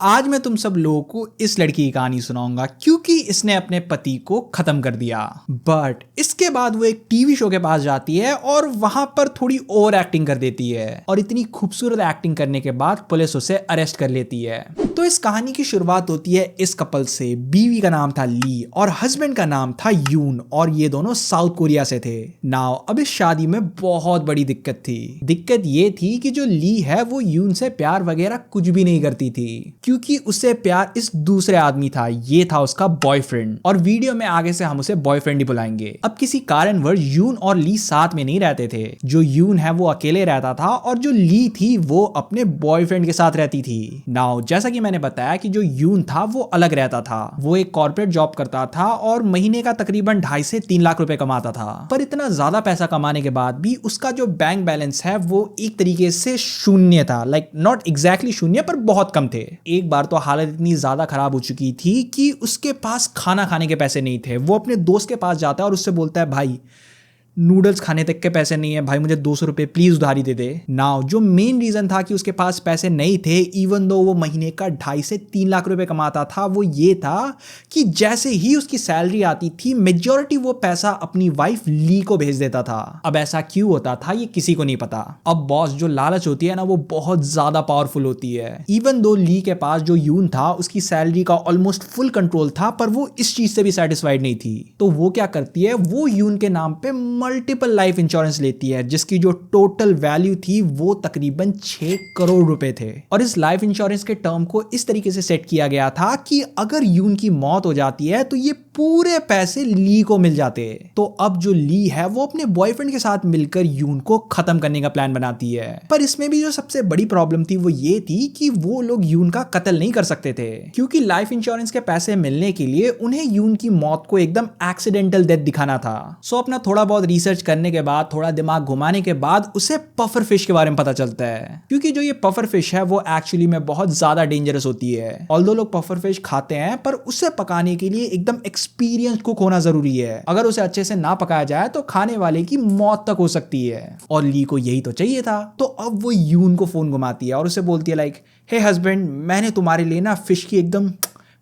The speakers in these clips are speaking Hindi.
आज मैं तुम सब लोगों को इस लड़की की कहानी सुनाऊंगा क्योंकि इसने अपने पति को खत्म कर दिया। बट इसके बाद वो एक टीवी शो के पास जाती है और वहां पर थोड़ी ओवर एक्टिंग कर देती है और इतनी खूबसूरत एक्टिंग करने के बाद पुलिस उसे अरेस्ट कर लेती है। तो इस कहानी की शुरुआत होती है इस कपल से। बीवी का नाम था ली और हस्बैंड का नाम था यून और ये दोनों साउथ कोरिया से थे। नाउ अब इस शादी में बहुत बड़ी दिक्कत थी। दिक्कत ये थी कि जो ली है वो यून से प्यार वगैरह कुछ भी नहीं करती थी क्योंकि उससे प्यार इस दूसरे आदमी था। ये था उसका बॉयफ्रेंड और वीडियो में आगे से हम उसे बॉयफ्रेंड ही बुलाएंगे। अब किसी कारणवश यून और ली साथ में नहीं रहते थे। जो यून है वो अकेले रहता था और जो ली थी वो अपने बॉयफ्रेंड के साथ रहती थी। नाउ जैसा कि मैंने बताया कि जो यून था वो अलग रहता था। वो एक कॉर्पोरेट जॉब करता था और महीने का तकरीबन 2.5 से 3 लाख रुपए कमाता था। पर इतना ज्यादा पैसा कमाने के बाद भी उसका जो बैंक बैलेंस है वो एक तरीके से शून्य था। लाइक नॉट एग्जैक्टली शून्य पर बहुत कम थे। एक बार तो हालत इतनी ज्यादा खराब हो चुकी थी कि उसके पास खाना खाने के पैसे नहीं थे। वो अपने दोस्त के पास जाता है और उससे बोलता है, भाई नूडल्स खाने तक के पैसे नहीं है भाई, मुझे 200 रुपए प्लीज उधारी दे दे। नाउ जो मेन रीजन था कि उसके पास पैसे नहीं थे इवन दो वो महीने का 2.5 से 3 लाख रुपए कमाता था, वो ये था कि जैसे ही उसकी सैलरी आती थी मेजॉरिटी वो पैसा अपनी वाइफ ली को भेज देता था। अब ऐसा क्यों होता था ये किसी को नहीं पता। अब बॉस जो लालच होती है ना वो बहुत ज्यादा पावरफुल होती है। इवन दो ली के पास जो यून था उसकी सैलरी का ऑलमोस्ट फुल कंट्रोल था पर वो इस चीज से भी सेटिस्फाइड नहीं थी। तो वो क्या करती है, वो यून के नाम पे मल्टीपल लाइफ इंश्योरेंस लेती है जिसकी जो टोटल वैल्यू थी वो तकरीबन 6 करोड़ रुपए थे। और इस लाइफ इंश्योरेंस के टर्म को इस तरीके से सेट किया गया था कि अगर यून की मौत हो जाती है तो ये पूरे पैसे ली को मिल जाते। तो अब जो ली है वो अपने बॉयफ्रेंड के साथ मिलकर यून को खत्म करने का प्लान बनाती है। पर इसमें भी जो सबसे बड़ी प्रॉब्लम थी वो ये थी कि वो लोग यून का कत्ल नहीं कर सकते थे क्योंकि लाइफ इंश्योरेंस के पैसे मिलने के लिए उन्हें यून की मौत को एकदम एक्सीडेंटल डेथ दिखाना था। सो अपना थोड़ा बहुत रिसर्च करने के बाद, थोड़ा दिमाग घुमाने के बाद उसे पफर फिश के बारे में पता चलता है क्योंकि जो ये पफर फिश है वो एक्चुअली में बहुत ज्यादा डेंजरस होती है। ऑल्दो लोग पफर फिश खाते हैं पर उसे पकाने के लिए एकदम एक्सपीरियंस कुक होना जरूरी है। अगर उसे अच्छे से ना पकाया जाए तो खाने वाले की मौत तक हो सकती है और ली को यही तो चाहिए था। तो अब वो यून को फोन घुमाती है और उसे बोलती है लाइक, हे हस्बैंड, मैंने तुम्हारे लिए ना फिश की एकदम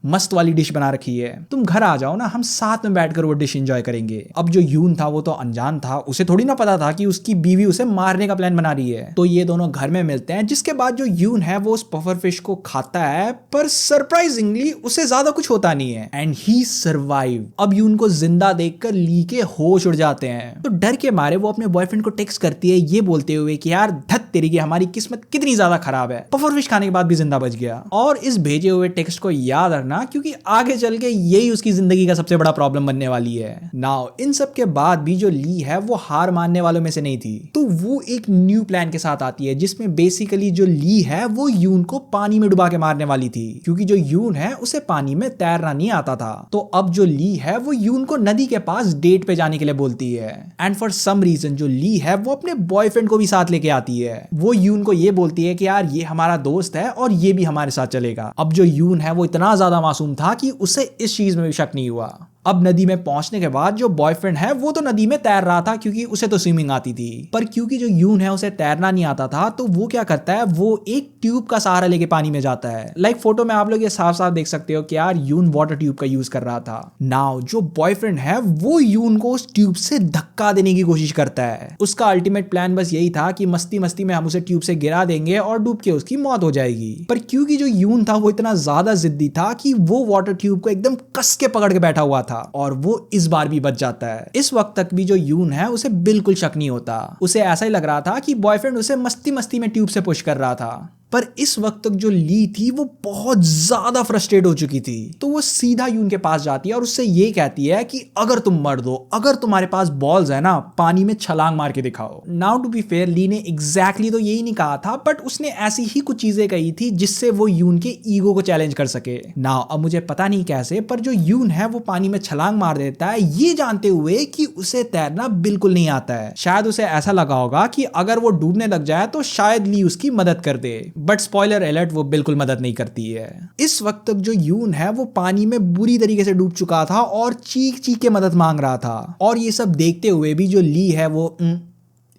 मस्त वाली डिश बना रखी है, तुम घर आ जाओ ना, हम साथ में बैठकर वो डिश एंजॉय करेंगे। अब जो यून था वो तो अनजान था, उसे थोड़ी ना पता था कि उसकी बीवी उसे मारने का प्लान बना रही है। तो ये दोनों घर में मिलते हैं जिसके बाद जो यून है वो उस पफर फिश को खाता है पर सरप्राइजिंगली उसे ज्यादा कुछ होता नहीं है एंड ही सर्वाइव। अब यून को जिंदा देखकर ली के होश उड़ जाते हैं। तो डर के मारे वो अपने बॉयफ्रेंड को टेक्स्ट करती है ये बोलते हुए कि यार धत तेरी की हमारी किस्मत कितनी ज्यादा खराब है, पफर फिश खाने के बाद भी जिंदा बच गया। और इस भेजे हुए टेक्स्ट को याद रखना क्योंकि आगे चल के यही उसकी जिंदगी का सबसे बड़ा प्रॉब्लम बनने वाली है। नाउ इन सब के बाद भी जो ली है वो हार मानने वालों में से नहीं थी। तो वो एक न्यू प्लान के साथ आती है जिसमें बेसिकली जो ली है वो यून को पानी में डुबा के मारने वाली थी क्योंकि जो यून है उसे पानी में तैरना नहीं आता था। तो अब जो ली है वो यून को नदी के पास डेट पे जाने के लिए बोलती है एंड फॉर सम रीजन जो ली है वो अपने बॉयफ्रेंड को भी साथ लेके आती है। वो यून को ये बोलती है कि यार ये हमारा दोस्त है और ये भी हमारे साथ चलेगा। अब जो यून है वो इतना ज्यादा मासूम था कि उसे इस चीज में भी शक नहीं हुआ। अब नदी में पहुंचने के बाद जो बॉयफ्रेंड है वो तो नदी में तैर रहा था क्योंकि उसे तो स्विमिंग आती थी। पर क्योंकि जो यून है उसे तैरना नहीं आता था तो वो क्या करता है, वो एक ट्यूब का सहारा लेके पानी में जाता है। लाइक फोटो में आप लोग ये साफ साफ देख सकते हो कि यार यून वाटर ट्यूब का यूज कर रहा था। नाउ जो बॉयफ्रेंड है वो यून को उस ट्यूब से धक्का देने की कोशिश करता है। उसका अल्टीमेट प्लान बस यही था कि मस्ती मस्ती में हम उसे ट्यूब से गिरा देंगे और डूब के उसकी मौत हो जाएगी। पर क्योंकि जो यून था वो इतना ज्यादा जिद्दी था कि वो वाटर ट्यूब को एकदम कस के पकड़ के बैठा हुआ था और वो इस बार भी बच जाता है। इस वक्त तक भी जो यून है उसे बिल्कुल शक नहीं होता। उसे ऐसा ही लग रहा था कि बॉयफ्रेंड उसे मस्ती मस्ती में ट्यूब से पुश कर रहा था। पर इस वक्त तक जो ली थी वो बहुत ज्यादा फ्रस्ट्रेट हो चुकी थी। तो वो सीधा यून के पास जाती है और उससे ये कहती है कि अगर तुम मर्द हो, अगर तुम्हारे पास बॉल्स है ना, पानी में छलांग मार के दिखाओ। नाउ टू बी फेयर ली ने एग्जैक्टली तो यही नहीं कहा था बट उसने ऐसी ही कुछ चीजें कही थी जिससे वो यून के ईगो को चैलेंज कर सके। नाउ अब मुझे पता नहीं कैसे पर जो यून है वो पानी में छलांग मार देता है ये जानते हुए कि उसे तैरना बिल्कुल नहीं आता है। शायद उसे ऐसा लगा होगा कि अगर वो डूबने लग जाए तो शायद ली उसकी मदद कर दे बट स्पॉइलर अलर्ट, वो बिल्कुल मदद नहीं करती है। इस वक्त तक जो यून है वो पानी में बुरी तरीके से डूब चुका था और चीख चीख के मदद मांग रहा था। और ये सब देखते हुए भी जो ली है वो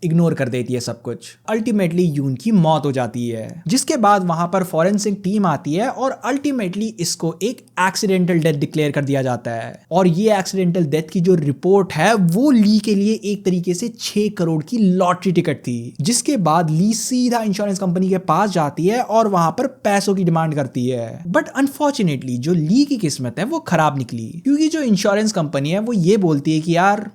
इग्नोर कर देती है सब कुछ। अल्टीमेटली यून की मौत हो जाती है, जिसके बाद वहां पर फॉरेंसिक टीम आती है और अल्टीमेटली इसको एक एक्सीडेंटल डेथ डिक्लेयर कर दिया जाता है। और ये एक्सीडेंटल डेथ की जो रिपोर्ट है वो ली के लिए एक तरीके से 6 करोड़ की लॉटरी टिकट थी। जिसके बाद ली सीधा इंश्योरेंस कंपनी के पास जाती है और वहां पर पैसों की डिमांड करती है। बट अनफॉर्चुनेटली जो ली की किस्मत है वो खराब निकली, क्योंकि जो इंश्योरेंस कंपनी है वो ये बोलती है कि यार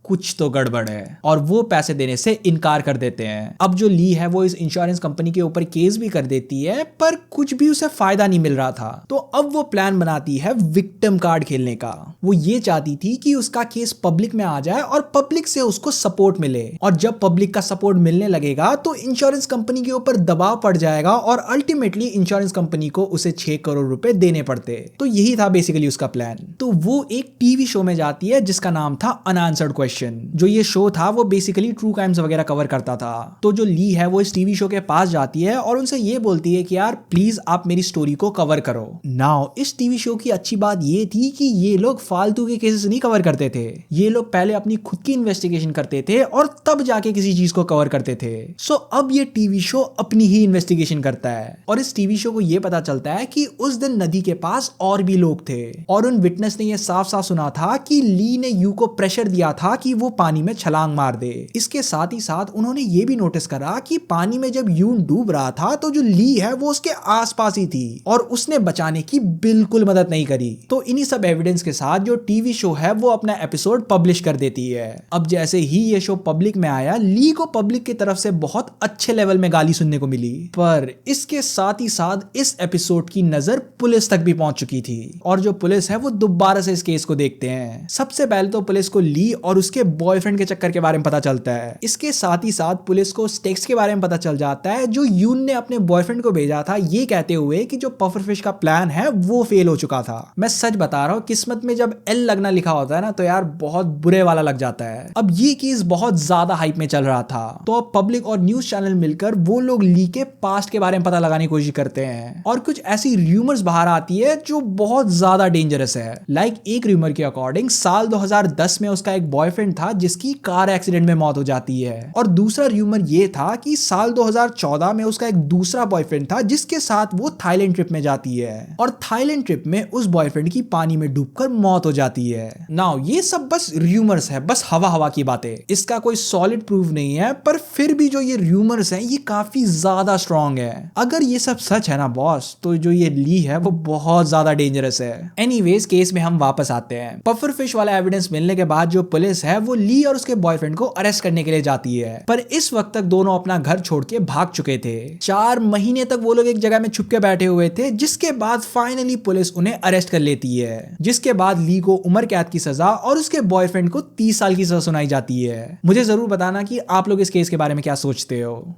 कुछ तो गड़बड़ है, और वो पैसे देने से इनकार कर देते हैं। अब जो ली है वो इस इंश्योरेंस कंपनी के ऊपर केस भी कर देती है, पर कुछ भी उसे फायदा नहीं मिल रहा था। तो अब वो प्लान बनाती है विक्टिम कार्ड खेलने का। वो ये चाहती थी कि उसका केस पब्लिक में आ जाए और पब्लिक से उसको सपोर्ट मिले, और जब पब्लिक का सपोर्ट मिलने लगेगा तो इंश्योरेंस कंपनी के ऊपर दबाव पड़ जाएगा और अल्टीमेटली इंश्योरेंस कंपनी को उसे 6 करोड़ रुपए देने पड़ते। तो यही था बेसिकली उसका प्लान। तो वो एक टीवी शो में जाती है जिसका नाम था अनआंसर्ड क्वेश्चन। जो ये शो था वो बेसिकली ट्रू क्राइम्स वगैरह कवर करता था। तो जो ली है वो इस टीवी शो के पास जाती है और उनसे ये बोलती है कि यार प्लीज आप मेरी स्टोरी को कवर करो। नाउ इस टीवी शो की अच्छी बात ये थी कि ये लोग फालतू के केसेस नहीं कवर करते थे। ये लोग पहले अपनी खुद की इन्वेस्टिगेशन करते थे और तब जाके किसी चीज को कवर करते थे। सो अब ये टीवी शो अपनी ही इन्वेस्टिगेशन करता है, और इस टीवी शो को ये पता चलता है कि उस दिन नदी के पास और भी लोग थे, और उन विटनेस ने ये साफ साफ सुना था कि ली ने यू को प्रेशर दिया था कि वो पानी में छलांग मार दे। इसके साथ ही साथ उन्होंने ये भी नोटिस करा कि पानी में जब यून डूब रहा था तो जो ली है वो उसके आसपास ही थी और उसने बचाने की बिल्कुल मदद नहीं करी। तो इन्हीं सब एविडेंस के साथ जो टीवी शो है वो अपना एपिसोड पब्लिश कर देती है। अब जैसे ही ये शो पब्लिक में आया, ली को पब्लिक की तरफ से बहुत अच्छे लेवल में गाली सुनने को मिली, पर इसके साथ ही साथ इस एपिसोड की नजर पुलिस तक भी पहुंच चुकी थी, और जो पुलिस है वो दोबारा से इस केस को देखते हैं। सबसे पहले तो पुलिस को ली और उसके बॉयफ्रेंड के चक्कर के बारे में पता चलता है। इसके साथ ही साथ पुलिस को उस टेक्स्ट के बारे में पता चल जाता है जो यून ने अपने बॉयफ्रेंड को भेजा था, ये कहते हुए कि जो पफरफिश का प्लान है वो फेल हो चुका था। मैं सच बता रहा हूँ, किस्मत में जब एल लगना लिखा होता है ना तो यार बहुत बुरे वाला लग जाता है। अब ये केस बहुत ज्यादा हाइप में चल रहा था, तो अब पब्लिक और न्यूज चैनल मिलकर वो लोग ली के पास्ट के बारे में पता लगाने की कोशिश करते हैं, और कुछ ऐसी रूमर्स बाहर आती है जो बहुत ज्यादा डेंजरस है। लाइक एक रूमर के अकॉर्डिंग साल 2010 में उसका एक बॉयफ्रेंड था जिसकी कार एक्सीडेंट में मौत हो जाती है, और दूसरा रूमर ये था कि साल 2014 में उसका एक दूसरा बॉयफ्रेंड था जिसके साथ वो थाईलैंड ट्रिप में जाती है, और थाईलैंड ट्रिप में उस बॉयफ्रेंड की पानी में डूबकर मौत हो जाती है। नाउ ये सब बस रूमर्स है, बस हवा हवा की बातें, इसका कोई सॉलिड प्रूफ नहीं है, पर फिर भी जो ये रूमर्स हैं ये काफी ज्यादा स्ट्रॉन्ग है। अगर ये सब सच है ना बॉस, तो जो ये ली है वो बहुत ज्यादा डेंजरस है। एनीवेज केस में हम वापस आते हैं। पफरफिश वाला एविडेंस मिलने के बाद जो पुलिस है वो ली और उसके बॉयफ्रेंड को अरेस्ट करने के लिए जाती है, पर इस वक्त तक दोनों अपना घर छोड़ के भाग चुके थे। 4 महीने तक वो लोग एक जगह में छुप के बैठे हुए थे, जिसके बाद फाइनली पुलिस उन्हें अरेस्ट कर लेती है, जिसके बाद ली को उम्र कैद की सजा और उसके बॉयफ्रेंड को 30 साल की सजा सुनाई जाती है। मुझे जरूर बताना कि आप लोग इस केस के बारे में क्या सोचते हो।